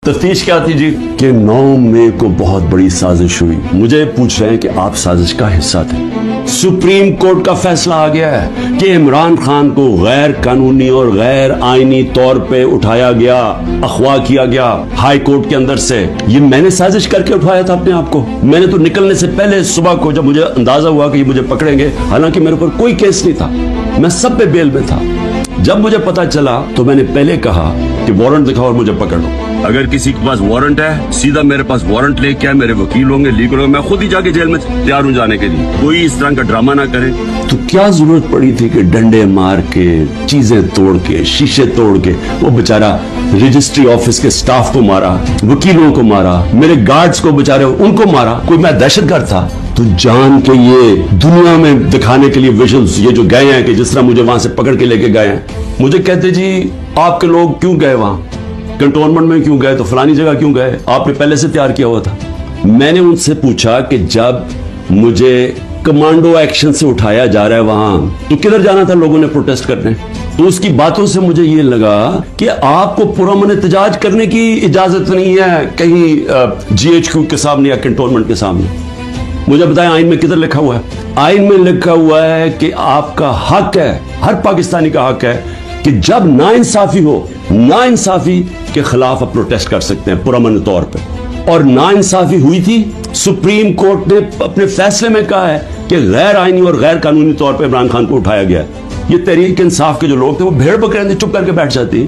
तफ्तीश क्या थी जी कि 9 मई को बहुत बड़ी साजिश हुई। मुझे पूछ रहे हैं कि आप साजिश का हिस्सा थे। सुप्रीम कोर्ट का फैसला आ गया है कि इमरान खान को गैर कानूनी और गैर आईनी तौर पे उठाया गया, अगवा किया गया हाई कोर्ट के अंदर से। ये मैंने साजिश करके उठाया था अपने आप को। मैंने तो निकलने से पहले सुबह को जब मुझे अंदाजा हुआ कि ये मुझे पकड़ेंगे, हालांकि मेरे ऊपर कोई केस नहीं था, मैं सब पे बेल में था। जब मुझे पता चला तो मैंने पहले कहा कि वारंट दिखाओ और मुझे पकड़ लो। अगर किसी के पास वारंट है, सीधा मेरे पास वारंट लेके आए, मेरे वकील होंगे, लीगल होंगे, मैं खुद ही जाके जेल में तैयार हूं जाने के लिए। कोई इस तरह का ड्रामा ना करे। तो क्या जरूरत पड़ी थी कि डंडे मार के, चीजें तोड़ के, शीशे तोड़ के वो बेचारा रजिस्ट्री ऑफिस के स्टाफ को मारा, वकीलों को मारा, मेरे गार्ड्स को बेचारे उनको मारा। कोई मैं दहशतगर्द था? तो जान के ये दुनिया में दिखाने के लिए विजुअल्स ये जो गए हैं कि जिस तरह मुझे वहां से पकड़ के लेके गए हैं, मुझे कहते जी आपके लोग क्यों गए वहां, कंटोनमेंट में क्यों गए, तो फलानी जगह क्यों गए, आपने पहले से तैयार किया हुआ था। मैंने उनसे पूछा कि जब मुझे कमांडो एक्शन से उठाया जा रहा है वहां, तो किधर जाना था लोगों ने प्रोटेस्ट करने? तो उसकी बातों से मुझे ये लगा कि आपको पुरअमन एहतजाज करने की इजाजत नहीं है कहीं GHQ के सामने या कंटोनमेंट के सामने। मुझे बताएं आइन में किधर लिखा हुआ है? आइन में लिखा हुआ है कि आपका हक है, हर पाकिस्तानी का हक है कि जब नाइंसाफी हो, नाइंसाफी के खिलाफ आप प्रोटेस्ट कर सकते हैं पुरअमन तौर पे। और नाइंसाफी हुई थी, सुप्रीम कोर्ट ने अपने फैसले में कहा है कि गैर आईनी और गैर कानूनी तौर पे इमरान खान को उठाया गया। ये तहरीक इंसाफ के जो लोग थे वो भेड़ बकरे चुप करके बैठ जाती।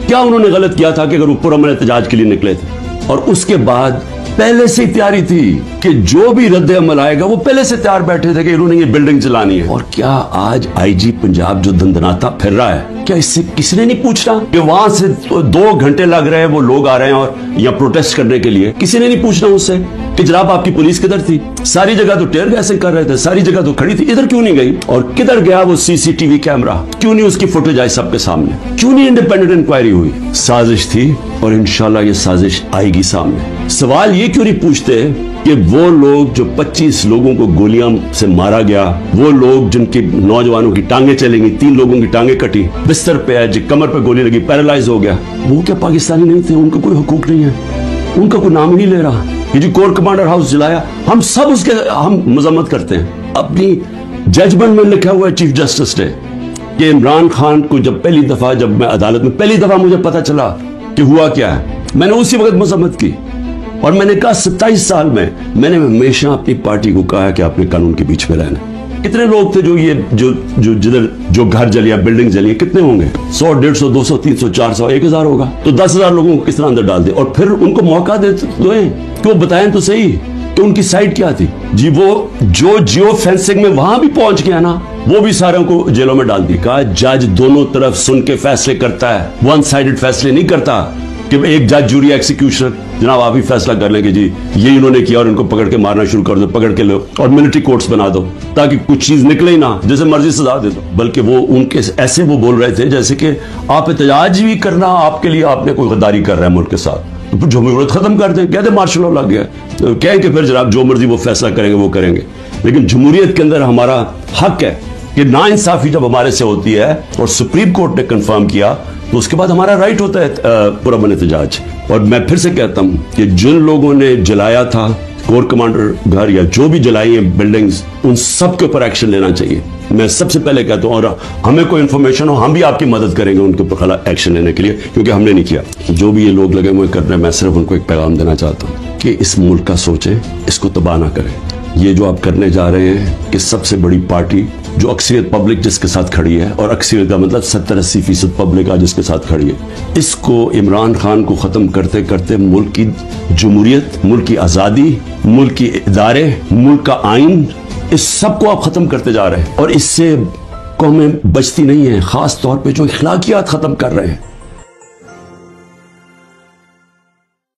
क्या उन्होंने गलत किया था कि अगर वो पुरअमन एहतजाज के लिए निकले थे? और उसके बाद पहले से ही तैयारी थी कि जो भी रद्द अमल आएगा वो पहले से तैयार बैठे थे कि इन्होंने ये बिल्डिंग चलानी है। और क्या आज IG पंजाब जो दंदनाता फिर रहा है, क्या इससे किसी ने नहीं पूछना कि वहां से 2 घंटे लग रहे हैं, वो लोग आ रहे हैं और या प्रोटेस्ट करने के लिए? किसी ने नहीं पूछना उससे कि जनाब आपकी पुलिस किधर थी? सारी जगह तो टेयर गैसिंग कर रहे थे, सारी जगह तो खड़ी थी, इधर क्यों नहीं गई? और किधर गया वो CCTV कैमरा? क्यों नहीं उसकी फुटेज आई सबके सामने? क्यों नहीं इंडिपेंडेंट इंक्वायरी हुई? साजिश थी और इंशाल्लाह ये साजिश आएगी सामने। सवाल ये क्यों नहीं पूछते कि वो लोग जो 25 लोगों को गोलियां से मारा गया, वो लोग जिनके नौजवानों की टांगे चलेंगी, 3 लोगों की टांगे कटी, बिस्तर पे है, कमर पे गोली लगी, पैरालाइज हो गया, वो क्या पाकिस्तानी नहीं थे? उनका कोई हुकूक नहीं है, उनका कोई नाम ही नहीं ले रहा। ये जो कोर कमांडर हाउस जलाया, हम सब उसके हम मजम्मत करते हैं। अपनी जजमेंट में लिखा हुआ है चीफ जस्टिस ने कि इमरान खान को जब पहली दफा, जब मैं अदालत में पहली दफा मुझे पता चला कि हुआ क्या है, मैंने उसी वक्त मजम्मत की और मैंने कहा 27 साल में मैंने हमेशा अपनी पार्टी को कहा कि आपने कानून के बीच में रहना। कितने लोग थे जो ये जो जिधर जो घर जलिया, बिल्डिंग जली, कितने होंगे? 100, 150, 200, 300, 400, 1000 होगा। तो 10,000 लोगों को किस तरह अंदर डाल दे और फिर उनको मौका दे कि वो बताएं तो सही कि उनकी साइड क्या थी। जी वो जो जियो फेंसिंग में वहां भी पहुंच गया ना, वो भी सारों को जेलों में डाल दी। कहा जज दोनों तरफ सुन के फैसले करता है, वन साइडेड फैसले नहीं करता कि एक जज, जूरी, एक्सिक्यूशनर जनाब आप ही फैसला कर लेंगे जी ये इन्होंने किया और इनको पकड़ के मारना शुरू कर दो, पकड़ के लो और मिलिट्री कोर्ट्स बना दो ताकि कुछ चीज निकले ही ना, जैसे मर्जी सजा दे दो। बल्कि वो उनके ऐसे वो बोल रहे थे जैसे कि आप एहतजाज भी करना आपके लिए आपने कोई गद्दारी कर रहा है मुल्क के साथ, तो फिर जमहूरियत खत्म कर दें, कहते मार्शल लॉ लग गया, तो कहें कि फिर जनाब जो मर्जी वो फैसला करेंगे वो करेंगे। लेकिन जमहूरियत के अंदर हमारा हक है कि नाइंसाफी जब हमारे से होती है और सुप्रीम कोर्ट ने कंफर्म किया तो उसके बाद हमारा राइट होता है पुरअमन एहतजाज। और मैं फिर से कहता हूं कि जिन लोगों ने जलाया था कोर कमांडर घर या जो भी जलाई है बिल्डिंग्स, उन सब के ऊपर एक्शन लेना चाहिए। मैं सबसे पहले कहता हूं और हमें कोई इन्फॉर्मेशन हो हम भी आपकी मदद करेंगे उनके ऊपर एक्शन लेने के लिए, क्योंकि हमने नहीं किया। जो भी ये लोग लगे हुए कर रहे हैं, मैं सिर्फ उनको एक पैगाम देना चाहता हूं कि इस मुल्क का सोचें, इसको तबाह ना करें। ये जो आप करने जा रहे हैं कि सबसे बड़ी पार्टी जो अक्सरियत पब्लिक जिसके साथ खड़ी है, और अक्सरियत का मतलब 70-80% पब्लिक आज जिसके साथ खड़ी है, इसको इमरान खान को खत्म करते करते मुल्क की जमहूरियत, मुल्क की आज़ादी, मुल्क की इदारे, मुल्क का आइन, इस सब को आप खत्म करते जा रहे हैं और इससे कौमें बचती नहीं है, खास तौर पे जो इखलाकियात खत्म कर रहे हैं।